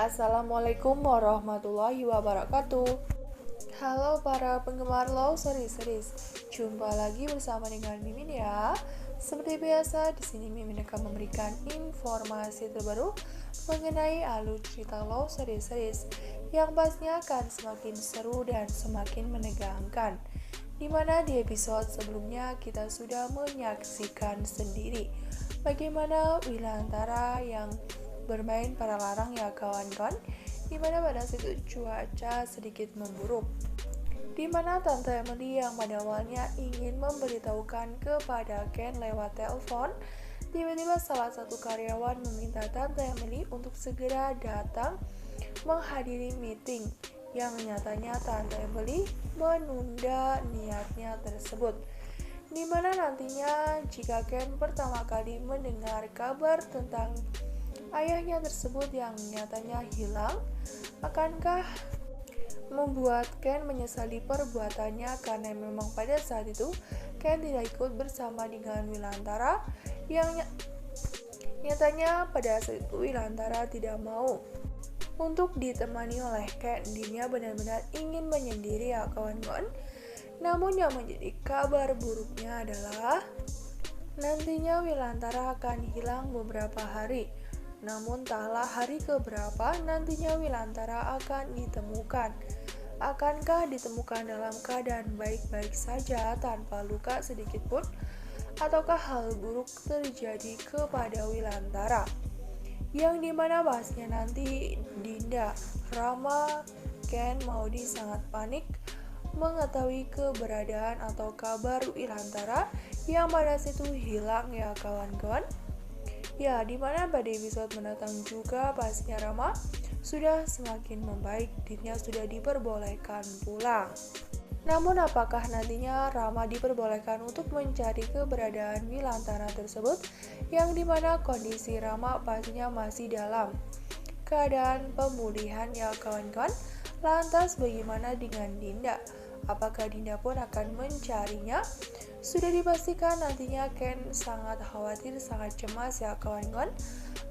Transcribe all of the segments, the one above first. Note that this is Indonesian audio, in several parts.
Assalamualaikum warahmatullahi wabarakatuh. Halo para penggemar Love Series. Jumpa lagi bersama dengan Mimin ya. Seperti biasa, di sini Mimin akan memberikan informasi terbaru mengenai alur cerita Love Series yang pastinya akan semakin seru dan semakin menegangkan. Dimana di episode sebelumnya kita sudah menyaksikan sendiri bagaimana Wilantara yang bermain para larang ya kawan-kawan, dimana pada situ cuaca sedikit memburuk, dimana Tante Emily yang pada awalnya ingin memberitahukan kepada Ken lewat telepon, tiba-tiba salah satu karyawan meminta Tante Emily untuk segera datang menghadiri meeting yang nyatanya Tante Emily menunda niatnya tersebut, dimana nantinya jika Ken pertama kali mendengar kabar tentang ayahnya tersebut yang nyatanya hilang, akankah membuat Ken menyesali perbuatannya karena memang pada saat itu Ken tidak ikut bersama dengan Wilantara yang nyatanya pada saat itu Wilantara tidak mau untuk ditemani oleh Ken. Dirinya benar-benar ingin menyendiri ya kawan-kawan. Namun yang menjadi kabar buruknya adalah nantinya Wilantara akan hilang beberapa hari. Namun taklah hari keberapa nantinya Wilantara akan ditemukan. Akankah ditemukan dalam keadaan baik-baik saja tanpa luka sedikit pun? Ataukah hal buruk terjadi kepada Wilantara? Yang dimana bahasnya nanti Dinda, Rama, Ken, Maudi sangat panik mengetahui keberadaan atau kabar Wilantara yang pada situ hilang ya kawan-kawan. Ya, dimana pada episode mendatang juga pastinya Rama sudah semakin membaik, dirinya sudah diperbolehkan pulang. Namun apakah nantinya Rama diperbolehkan untuk mencari keberadaan Wilantara tersebut, yang dimana kondisi Rama pastinya masih dalam keadaan pemulihan ya kawan-kawan. Lantas bagaimana dengan Dinda? Apakah Dinda pun akan mencarinya? Sudah dipastikan nantinya Ken sangat khawatir, sangat cemas ya kawan-kawan.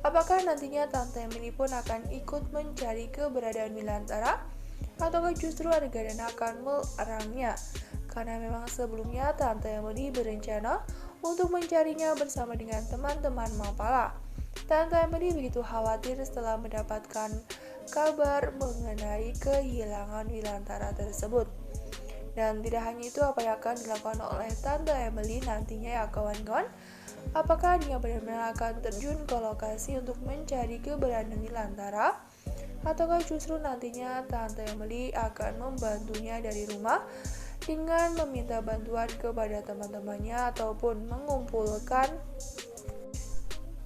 Apakah nantinya Tante Emily pun akan ikut mencari keberadaan Wilantara? Ataukah justru Argadana akan melarangnya? Karena memang sebelumnya Tante Emily berencana untuk mencarinya bersama dengan teman-teman Mapala. Tante Emily begitu khawatir setelah mendapatkan kabar mengenai kehilangan Wilantara tersebut. Dan tidak hanya itu, apa yang akan dilakukan oleh Tante Emily nantinya ya kawan-kawan? Apakah dia benar-benar akan terjun ke lokasi untuk mencari keberadaan Wilantara? Ataukah justru nantinya Tante Emily akan membantunya dari rumah dengan meminta bantuan kepada teman-temannya ataupun mengumpulkan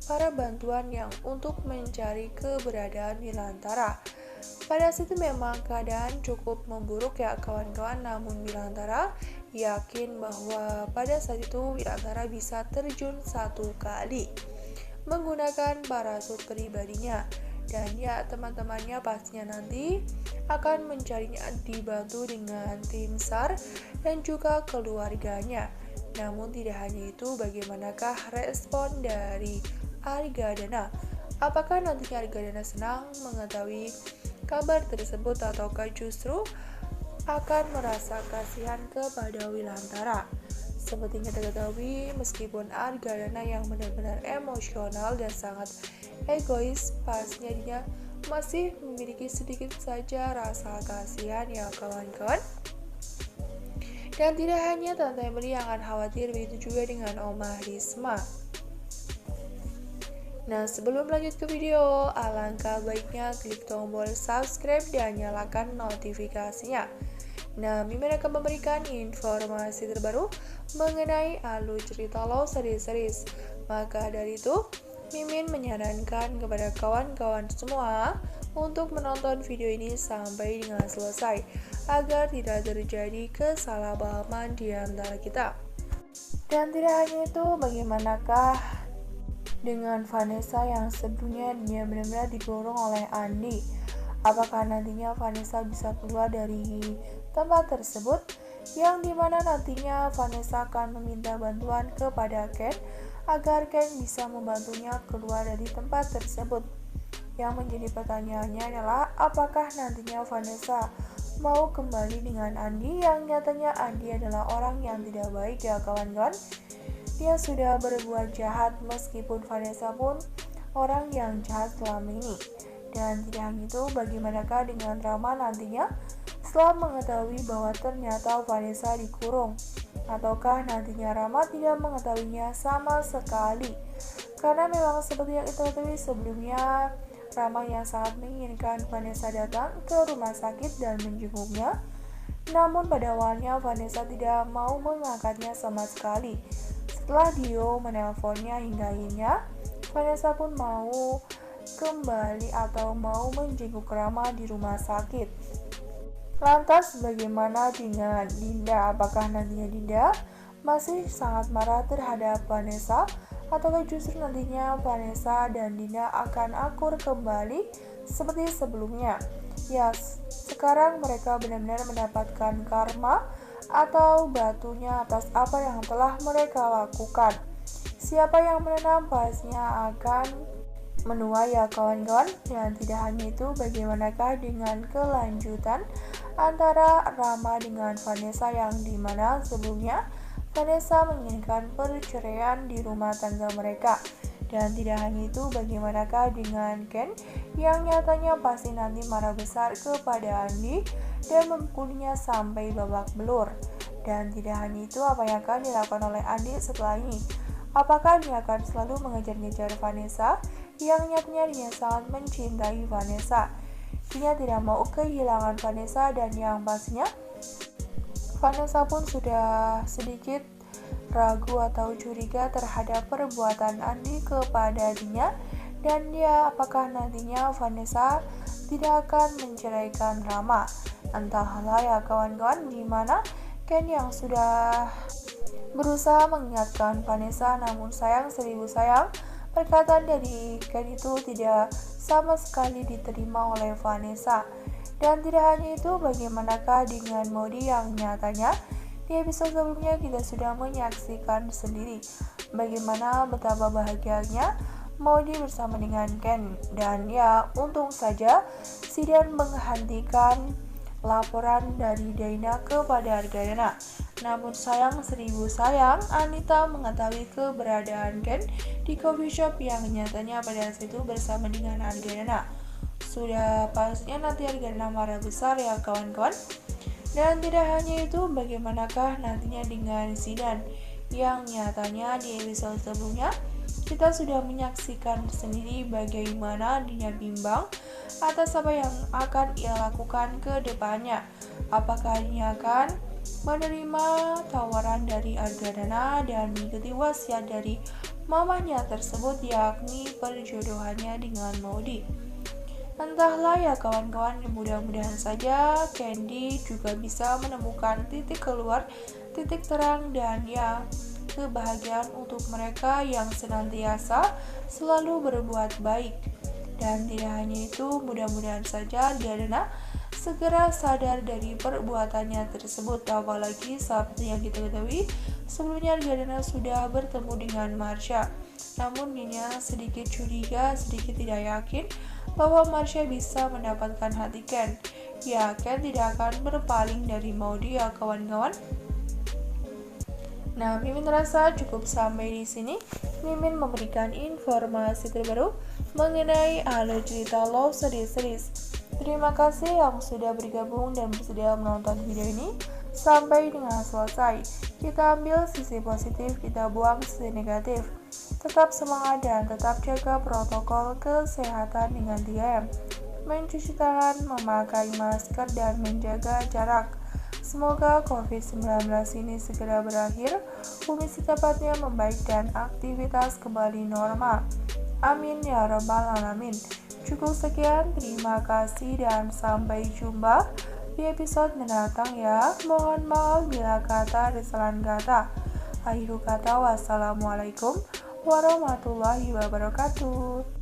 para bantuan yang untuk mencari keberadaan Wilantara? Pada situ memang keadaan cukup memburuk ya kawan-kawan, namun Wilantara yakin bahwa pada saat itu Wilantara bisa terjun satu kali menggunakan parasut pribadinya, dan ya teman-temannya pastinya nanti akan mencarinya dibantu dengan tim SAR dan juga keluarganya. Namun tidak hanya itu, bagaimanakah respon dari Argadana? Apakah nantinya Argadana senang mengetahui kabar tersebut ataukah justru akan merasa kasihan kepada Wilantara? Seperti kita ketahui, meskipun Argadana yang benar-benar emosional dan sangat egois, pastinya dia masih memiliki sedikit saja rasa kasihan ya kawan-kawan. Dan tidak hanya Tante Emily yang akan khawatir, begitu juga dengan Oma Risma. Nah, sebelum lanjut ke video, alangkah baiknya klik tombol subscribe dan nyalakan notifikasinya. Nah, Mimin akan memberikan informasi terbaru mengenai alur cerita Love Series. Maka dari itu, Mimin menyarankan kepada kawan-kawan semua untuk menonton video ini sampai dengan selesai, agar tidak terjadi kesalahpahaman di antara kita. Dan tidak hanya itu, bagaimanakah dengan Vanessa yang sebelumnya dia benar-benar didorong oleh Andi? Apakah nantinya Vanessa bisa keluar dari tempat tersebut, yang dimana nantinya Vanessa akan meminta bantuan kepada Ken agar Ken bisa membantunya keluar dari tempat tersebut. Yang menjadi pertanyaannya adalah apakah nantinya Vanessa mau kembali dengan Andi, yang nyatanya Andi adalah orang yang tidak baik ya kawan-kawan. Dia sudah berbuat jahat meskipun Vanessa pun orang yang jahat selama ini. Dan tidak hanya itu, bagaimanakah dengan Rama nantinya setelah mengetahui bahwa ternyata Vanessa dikurung? Ataukah nantinya Rama tidak mengetahuinya sama sekali? Karena memang seperti yang kita ketahui sebelumnya, Rama yang sangat menginginkan Vanessa datang ke rumah sakit dan menjenguknya. Namun pada awalnya Vanessa tidak mau mengangkatnya sama sekali. Setelah Dio menelponnya hingga akhirnya Vanessa pun mau kembali atau mau menjenguk Rama di rumah sakit. Lantas bagaimana dengan Dinda? Apakah nantinya Dinda masih sangat marah terhadap Vanessa? Ataukah justru nantinya Vanessa dan Dinda akan akur kembali seperti sebelumnya? Ya, sekarang mereka benar-benar mendapatkan karma atau batunya atas apa yang telah mereka lakukan. Siapa yang menanam pastinya akan menuai ya kawan-kawan. Dan tidak hanya itu, bagaimanakah dengan kelanjutan antara Rama dengan Vanessa, yang dimana sebelumnya Vanessa menginginkan perceraian di rumah tangga mereka. Dan tidak hanya itu, bagaimanakah dengan Ken yang nyatanya pasti nanti marah besar kepada Andi dan memukulnya sampai babak belur. Dan tidak hanya itu, apa yang akan dilakukan oleh Andi setelah ini? Apakah dia akan selalu mengejar-ngejar Vanessa yang nyatanya dia sangat mencintai Vanessa? Dia tidak mau kehilangan Vanessa, dan yang pastinya Vanessa pun sudah sedikit ragu atau curiga terhadap perbuatan Andi kepada dia. Dan dia apakah nantinya Vanessa tidak akan menceraikan Rama? Entahlah ya kawan-kawan, dimana Ken yang sudah berusaha mengingatkan Vanessa, namun sayang seribu sayang, perkataan dari Ken itu tidak sama sekali diterima oleh Vanessa. Dan tidak hanya itu, bagaimanakah dengan Modi yang nyatanya di episode sebelumnya kita sudah menyaksikan sendiri bagaimana betapa bahagianya Modi bersama dengan Ken. Dan ya, untung saja Sidan menghentikan laporan dari Daina kepada Argadana. Namun sayang seribu sayang, Anita mengetahui keberadaan Ken di coffee shop yang nyatanya pada saat itu bersama dengan Argadana. Sudah pastinya nanti Argadana marah besar ya kawan-kawan. Dan tidak hanya itu, bagaimanakah nantinya dengan Sidan yang nyatanya di episode sebelumnya kita sudah menyaksikan sendiri bagaimana dia bimbang atas apa yang akan ia lakukan ke depannya. Apakah dia akan menerima tawaran dari Argadana dan mengikuti wasiat dari mamahnya tersebut, yakni perjodohannya dengan Modi? Entahlah ya kawan-kawan, mudah-mudahan saja Candy juga bisa menemukan titik keluar, titik terang, dan ya kebahagiaan untuk mereka yang senantiasa selalu berbuat baik. Dan tidak hanya itu, mudah-mudahan saja Argadana segera sadar dari perbuatannya tersebut. Apalagi seperti yang kita ketahui sebelumnya Argadana sudah bertemu dengan Marsha. Namun Nina sedikit curiga, sedikit tidak yakin bahwa Marsha bisa mendapatkan hati Ken. Ya, Ken tidak akan berpaling dari Modi ya kawan-kawan. Nah, Mimin rasa cukup sampai di sini. Mimin memberikan informasi terbaru mengenai alur cerita Love Series. Terima kasih yang sudah bergabung dan bersedia menonton video ini sampai dengan selesai. Kita ambil sisi positif, kita buang sisi negatif. Tetap semangat dan tetap jaga protokol kesehatan dengan 3M. Mencuci tangan, memakai masker, dan menjaga jarak. Semoga COVID-19 ini segera berakhir, bumi secepatnya membaik dan aktivitas kembali normal. Amin ya rabbal alamin. Cukup sekian, terima kasih dan sampai jumpa di episode mendatang ya. Mohon maaf bila kata ada kesalahan kata. Akhir kata, wassalamualaikum warahmatullahi wabarakatuh.